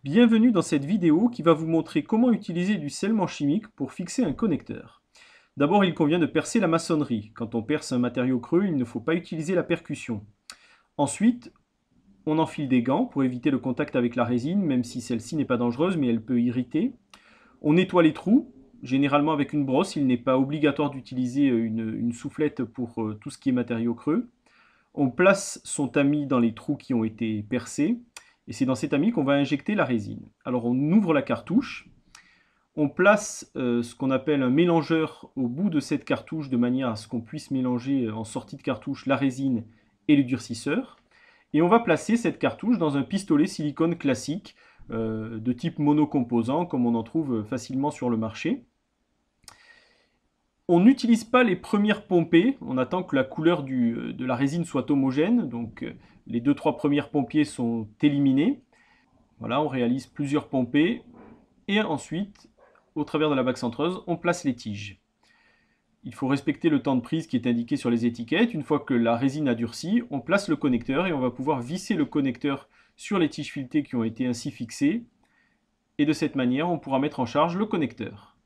Bienvenue dans cette vidéo qui va vous montrer comment utiliser du scellement chimique pour fixer un connecteur. D'abord, il convient de percer la maçonnerie. Quand on perce un matériau creux, il ne faut pas utiliser la percussion. Ensuite, on enfile des gants pour éviter le contact avec la résine, même si celle-ci n'est pas dangereuse, mais elle peut irriter. On nettoie les trous, généralement avec une brosse. Il n'est pas obligatoire d'utiliser une soufflette pour tout ce qui est matériau creux. On place son tamis dans les trous qui ont été percés. Et c'est dans cet tamis qu'on va injecter la résine. Alors on ouvre la cartouche, on place ce qu'on appelle un mélangeur au bout de cette cartouche de manière à ce qu'on puisse mélanger en sortie de cartouche la résine et le durcisseur. Et on va placer cette cartouche dans un pistolet silicone classique de type monocomposant comme on en trouve facilement sur le marché. On n'utilise pas les premières pompées, on attend que la couleur de la résine soit homogène, donc les 2-3 premières pompées sont éliminées. Voilà, on réalise plusieurs pompées, et ensuite, au travers de la bague centreuse, on place les tiges. Il faut respecter le temps de prise qui est indiqué sur les étiquettes. Une fois que la résine a durci, on place le connecteur et on va pouvoir visser le connecteur sur les tiges filetées qui ont été ainsi fixées. Et de cette manière, on pourra mettre en charge le connecteur.